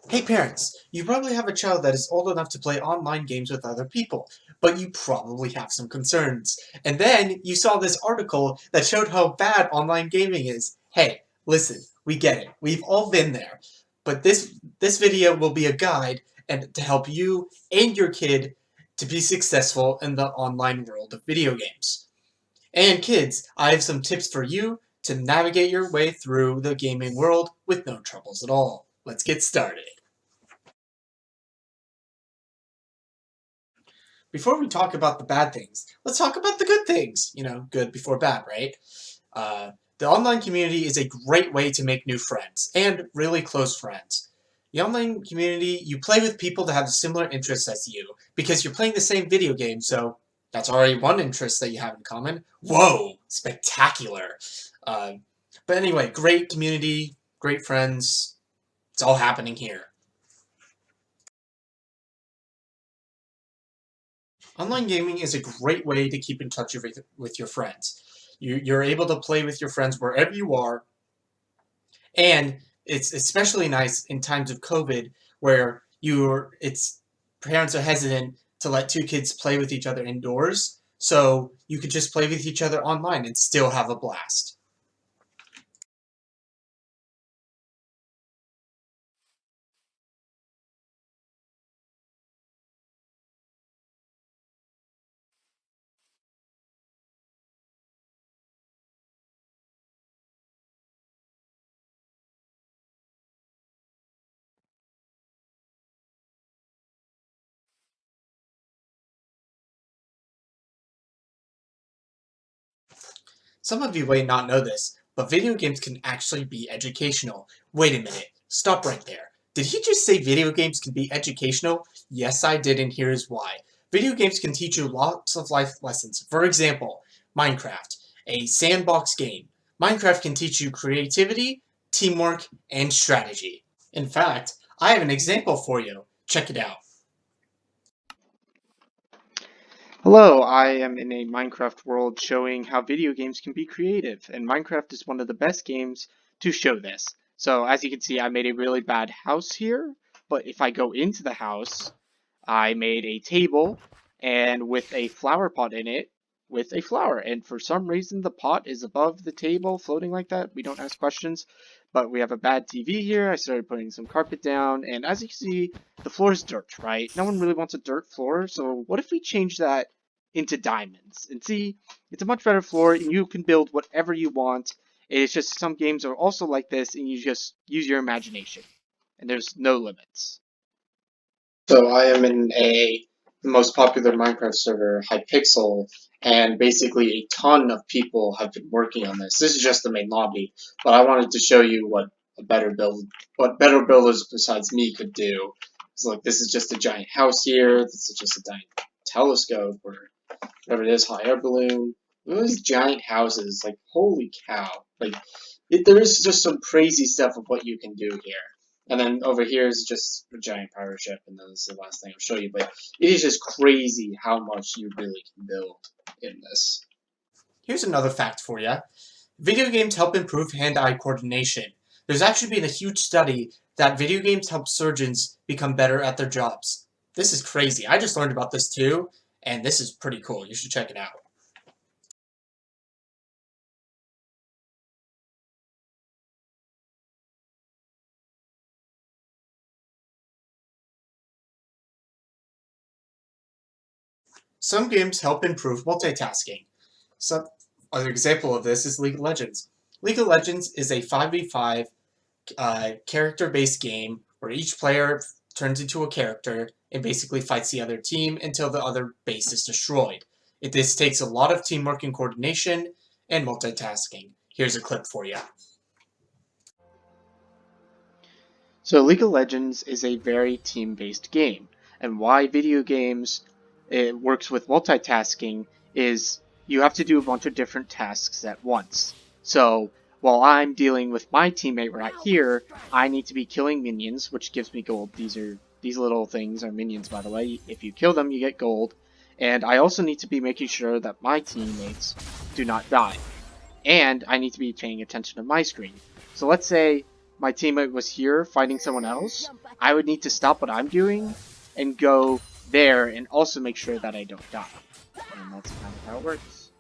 Hey parents, you probably have a child that is old enough to play online games with other people, but you probably have some concerns. And then you saw this article that showed how bad online gaming is. Hey, listen, we get it. We've all been there. But this video will be a guide and to help you and your kid to be successful in the online world of video games. And kids, I have some tips for you to navigate your way through the gaming world with no troubles at all. Let's get started. Before we talk about the bad things, let's talk about the good things. Good before bad, right? The online community is a great way to make new friends and really close friends. The online community, you play with people that have similar interests as you because you're playing the same video game, so that's already one interest that you have in common. Whoa, spectacular. Uh, but anyway, great community, great friends. It's all happening here. Online gaming is a great way to keep in touch with your friends. You're able to play with your friends wherever you are, and it's especially nice in times of COVID where it's parents are hesitant to let two kids play with each other indoors, so you could just play with each other online and still have a blast. Some of you may not know this, but video games can actually be educational. Wait a minute, stop right there. Did he just say video games can be educational? Yes, I did, and here's why. Video games can teach you lots of life lessons. For example, Minecraft, a sandbox game. Minecraft can teach you creativity, teamwork, and strategy. In fact, I have an example for you. Check it out. Hello, I am in a Minecraft world showing how video games can be creative, and Minecraft is one of the best games to show this. So as you can see, I made a really bad house here, but if I go into the house, I made a table and with a flower pot in it with a flower. And for some reason, the pot is above the table floating like that. We don't ask questions, but we have a bad TV here. I started putting some carpet down, and as you can see, the floor is dirt, right? No one really wants a dirt floor, so what if we change that into diamonds? And see, it's a much better floor, and you can build whatever you want. It's just some games are also like this, and you just use your imagination, and there's no limits. So I am in the most popular Minecraft server, Hypixel, and basically a ton of people have been working on this. This is just the main lobby, but I wanted to show you what better builders besides me could do. So like this is just a giant house here. This is just a giant telescope or whatever it is, hot air balloon. Look at these giant houses, like holy cow! Like there's just some crazy stuff of what you can do here. And then over here is just a giant pirate ship, and then this is the last thing I'll show you. But it is just crazy how much you really can build in this. Here's another fact for you. Video games help improve hand-eye coordination. There's actually been a huge study that video games help surgeons become better at their jobs. This is crazy. I just learned about this too, and this is pretty cool. You should check it out. Some games help improve multitasking. Some Another example of this is League of Legends. League of Legends is a 5v5 character-based game where each player turns into a character and basically fights the other team until the other base is destroyed. This takes a lot of teamwork and coordination and multitasking. Here's a clip for you. So League of Legends is a very team-based game, and why video games it works with multitasking is you have to do a bunch of different tasks at once. So while I'm dealing with my teammate right here, I need to be killing minions, which gives me gold. These little things are minions, by the way. If you kill them, you get gold. And I also need to be making sure that my teammates do not die. And I need to be paying attention to my screen. So let's say my teammate was here fighting someone else. I would need to stop what I'm doing and go there and also make sure that I don't die. And that's kind of how it works.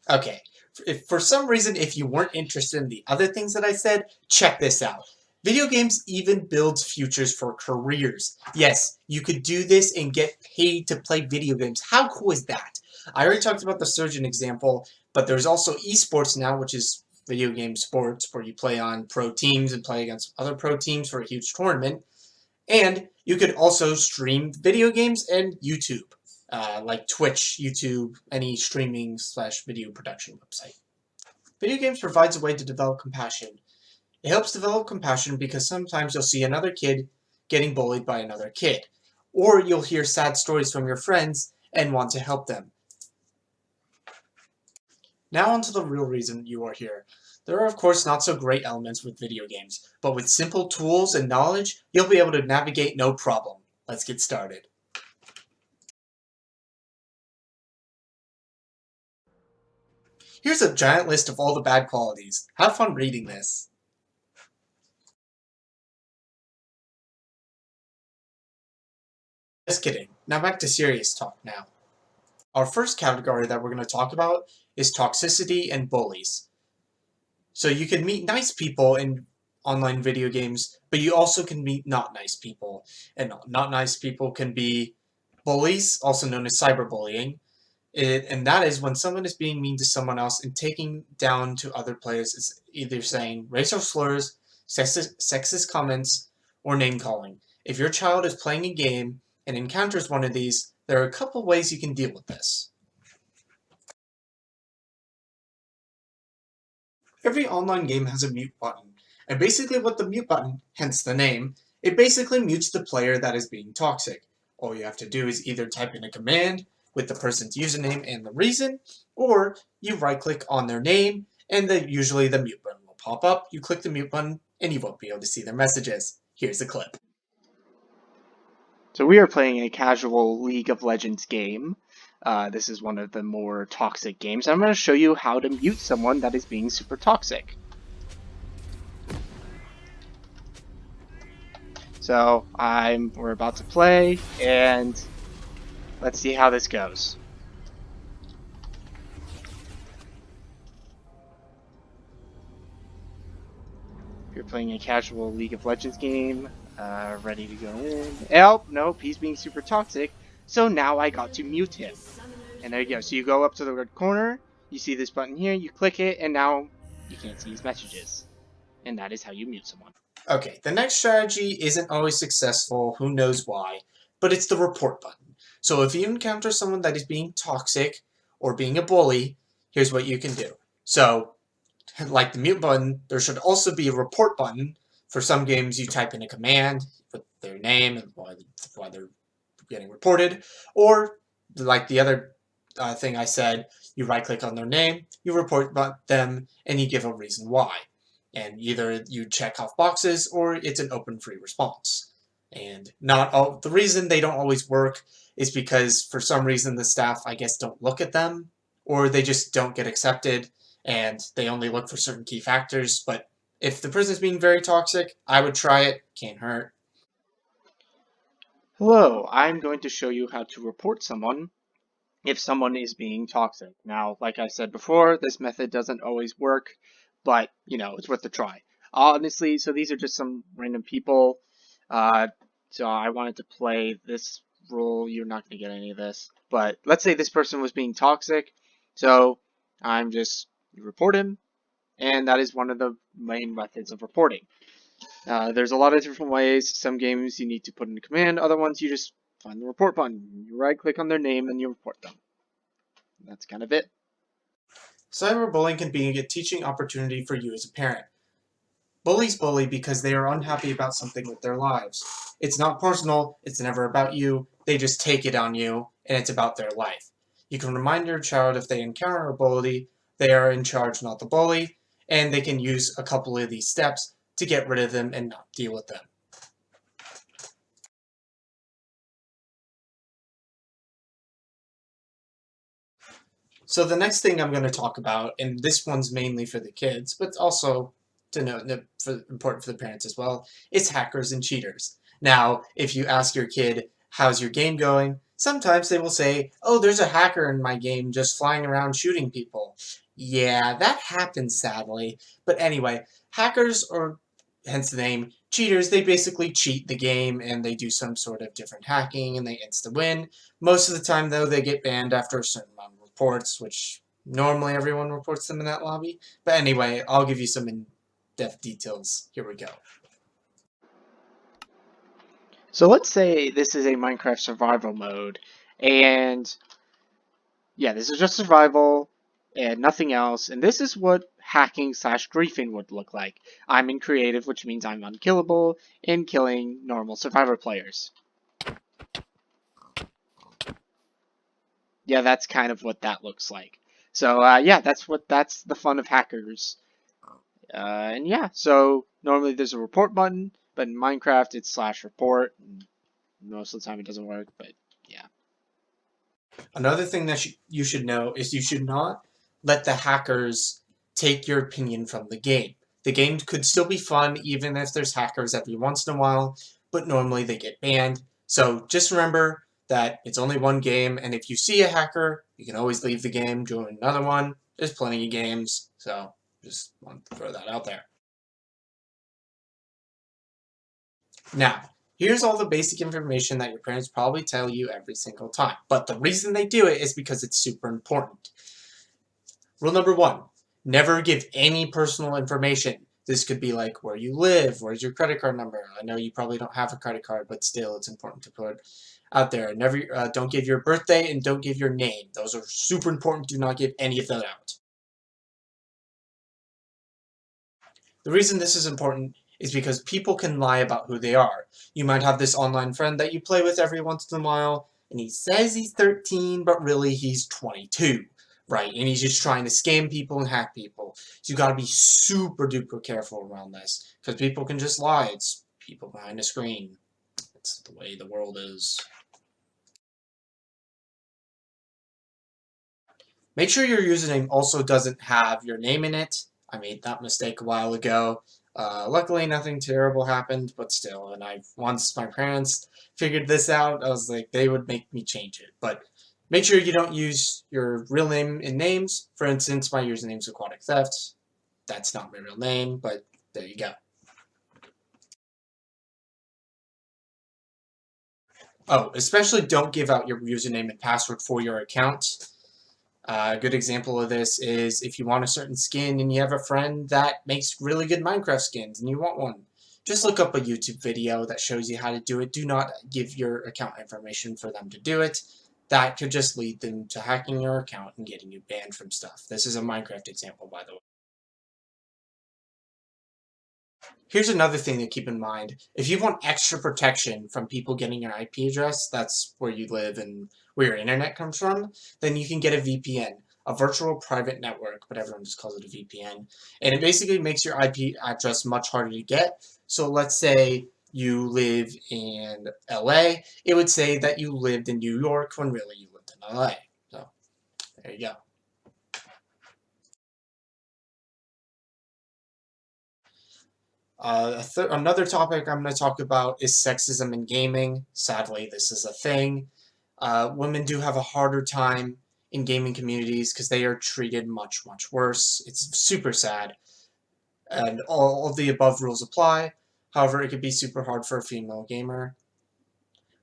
Okay, if for some reason if you weren't interested in the other things that I said, check this out. Video games even builds futures for careers. Yes, you could do this and get paid to play video games. How cool is that? I already talked about the surgeon example, but there's also esports now, which is video game sports where you play on pro teams and play against other pro teams for a huge tournament. And you could also stream video games and YouTube, like Twitch, YouTube, any streaming slash video production website. Video games provides a way to develop compassion. It helps develop compassion because sometimes you'll see another kid getting bullied by another kid, or you'll hear sad stories from your friends and want to help them. Now on to the real reason you are here. There are of course not so great elements with video games, but with simple tools and knowledge, you'll be able to navigate no problem. Let's get started. Here's a giant list of all the bad qualities. Have fun reading this. Just kidding. Now back to serious talk now. Our first category that we're going to talk about is toxicity and bullies. So you can meet nice people in online video games, but you also can meet not nice people. And not nice people can be bullies, also known as cyberbullying. And that is when someone is being mean to someone else and taking down to other players. It's either saying racial slurs, sexist comments, or name calling. If your child is playing a game and encounters one of these, there are a couple ways you can deal with this. Every online game has a mute button, and basically what the mute button, hence the name, it basically mutes the player that is being toxic. All you have to do is either type in a command with the person's username and the reason, or you right-click on their name, and usually the mute button will pop up. You click the mute button, and you won't be able to see their messages. Here's a clip. So we are playing a casual League of Legends game. This is one of the more toxic games. I'm going to show you how to mute someone that is being super toxic. So we're about to play, and let's see how this goes. You're playing a casual League of Legends game, ready to go in. Oh, nope, he's being super toxic, so now I got to mute him. And there you go. So you go up to the red corner, you see this button here, you click it, and now you can't see his messages. And that is how you mute someone. Okay, the next strategy isn't always successful, who knows why, but it's the report button. So if you encounter someone that is being toxic or being a bully, here's what you can do. So, like the mute button, there should also be a report button. For some games, you type in a command with their name and why they're getting reported, or like the other thing I said, you right-click on their name, you report them, and you give a reason why. And either you check off boxes or it's an open free response. And the reason they don't always work is because for some reason the staff, I guess, don't look at them, or they just don't get accepted and they only look for certain key factors. But if the person's being very toxic, I would try it. Can't hurt. Hello, I'm going to show you how to report someone if someone is being toxic. Now, like I said before, this method doesn't always work, but, it's worth a try. Honestly, so these are just some random people. So I wanted to play this role. You're not going to get any of this. But let's say this person was being toxic. So you report him, and that is one of the main methods of reporting. There's a lot of different ways. Some games you need to put in a command. Other ones you just find the report button. You right click on their name and you report them. That's kind of it. Cyberbullying can be a teaching opportunity for you as a parent. Bullies bully because they are unhappy about something with their lives. It's not personal, it's never about you, they just take it on you, and it's about their life. You can remind your child if they encounter a bully, they are in charge, not the bully, and they can use a couple of these steps to get rid of them and not deal with them. So the next thing I'm going to talk about, and this one's mainly for the kids, but also to know, important for the parents as well, is hackers and cheaters. Now, if you ask your kid, how's your game going? Sometimes they will say, oh, there's a hacker in my game just flying around shooting people. Yeah, that happens sadly. But anyway, hackers, or hence the name, cheaters, they basically cheat the game and they do some sort of different hacking and they insta-win. Most of the time, though, they get banned after a certain amount of reports, which normally everyone reports them in that lobby. But anyway, I'll give you some in-depth details. Here we go. So let's say this is a Minecraft survival mode, and yeah, this is just survival and nothing else, and this is what hacking slash griefing would look like. I'm in creative, which means I'm unkillable and killing normal survivor players. Yeah, that's kind of what that looks like. So yeah, that's the fun of hackers. And yeah, so normally there's a report button, but in Minecraft it's slash report. Most of the time it doesn't work, but yeah. Another thing that you should know is you should not let the hackers take your opinion from the game. The game could still be fun even if there's hackers every once in a while, but normally they get banned. So just remember that it's only one game, and if you see a hacker, you can always leave the game, join another one. There's plenty of games, so just want to throw that out there. Now, here's all the basic information that your parents probably tell you every single time. But the reason they do it is because it's super important. Rule number 1, never give any personal information. This could be like where you live, where's your credit card number. I know you probably don't have a credit card, but still it's important to put out there. Never, don't give your birthday and don't give your name. Those are super important. Do not give any of that out. The reason this is important is because people can lie about who they are. You might have this online friend that you play with every once in a while, and he says he's 13, but really he's 22, right? And he's just trying to scam people and hack people. So you gotta be super duper careful around this, because people can just lie. It's people behind a screen. It's the way the world is. Make sure your username also doesn't have your name in it. I made that mistake a while ago. Luckily, nothing terrible happened, but still. And once my parents figured this out, I was like, they would make me change it. But make sure you don't use your real name in names. For instance, my username's Aquatic Theft. That's not my real name, but there you go. Oh, especially don't give out your username and password for your account. A good example of this is if you want a certain skin and you have a friend that makes really good Minecraft skins and you want one. Just look up a YouTube video that shows you how to do it. Do not give your account information for them to do it. That could just lead them to hacking your account and getting you banned from stuff. This is a Minecraft example, by the way. Here's another thing to keep in mind. If you want extra protection from people getting your IP address, that's where you live and where your internet comes from, then you can get a VPN, a virtual private network, but everyone just calls it a VPN. And it basically makes your IP address much harder to get. So let's say you live in LA, it would say that you lived in New York when really you lived in LA. So there you go. Another topic I'm going to talk about is sexism in gaming. Sadly, this is a thing. Women do have a harder time in gaming communities because they are treated much, much worse. It's super sad. And all of the above rules apply. However, it can be super hard for a female gamer.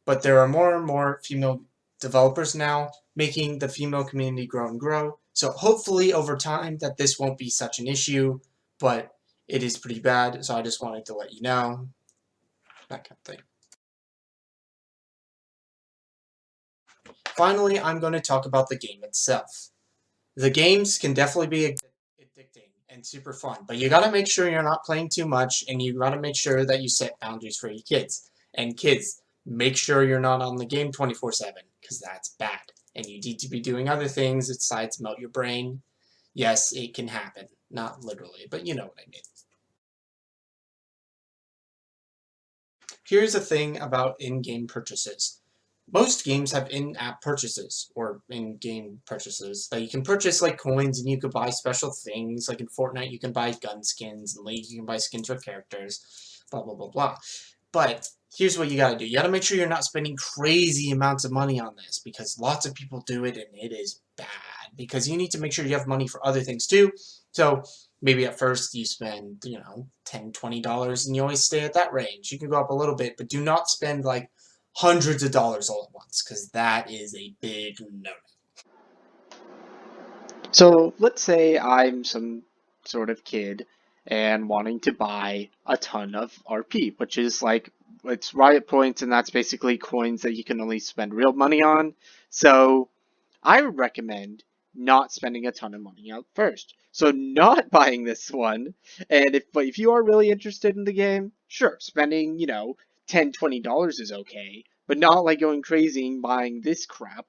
But there are more and more female developers now, making the female community grow and grow. So hopefully over time that this won't be such an issue, but it is pretty bad, so I just wanted to let you know. That kind of thing. Finally, I'm going to talk about the game itself. The games can definitely be addicting and super fun, but you gotta make sure you're not playing too much, and you gotta make sure that you set boundaries for your kids. And kids, make sure you're not on the game 24/7, because that's bad. And you need to be doing other things besides melt your brain. Yes, it can happen. Not literally, but you know what I mean. Here's the thing about in-game purchases. Most games have in-app purchases or in-game purchases that you can purchase like coins, and you can buy special things. Like in Fortnite, you can buy gun skins, and League, you can buy skins for characters, blah blah blah blah. But here's what you gotta do. You gotta make sure you're not spending crazy amounts of money on this, because lots of people do it and it is bad. Because you need to make sure you have money for other things too. So maybe at first you spend, $10, $20 and you always stay at that range. You can go up a little bit, but do not spend like hundreds of dollars all at once, because that is a big no. So let's say I'm some sort of kid and wanting to buy a ton of RP, which is like, it's Riot points, and that's basically coins that you can only spend real money on. So I would recommend not spending a ton of money out first. So not buying this one. And if you are really interested in the game, sure, spending, $10, $20 is okay, but not like going crazy and buying this crap,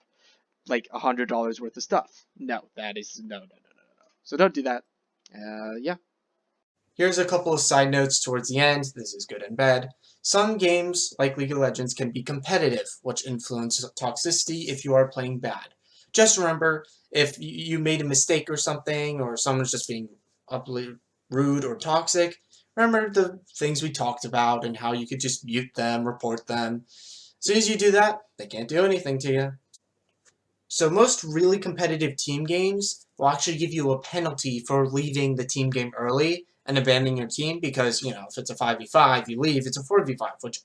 like $100 worth of stuff. No, that is no, no, no, no, no. So don't do that. Yeah. Here's a couple of side notes towards the end. This is good and bad. Some games, like League of Legends, can be competitive, which influences toxicity if you are playing bad. Just remember, if you made a mistake or something, or someone's just being rude or toxic, remember the things we talked about and how you could just mute them, report them. As soon as you do that, they can't do anything to you. So most really competitive team games will actually give you a penalty for leaving the team game early and abandoning your team, because, if it's a 5v5, you leave, it's a 4v5, which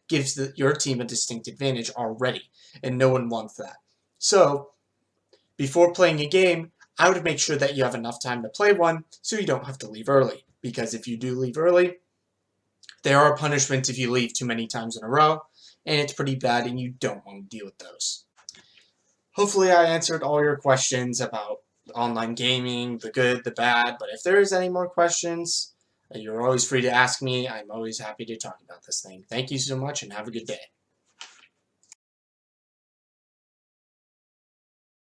gives your team a distinct advantage already, and no one wants that. So, before playing a game, I would make sure that you have enough time to play one so you don't have to leave early, because if you do leave early, there are punishments if you leave too many times in a row, and it's pretty bad, and you don't want to deal with those. Hopefully I answered all your questions about online gaming, the good, the bad, but if there is any more questions, you're always free to ask me. I'm always happy to talk about this thing. Thank you so much and have a good day.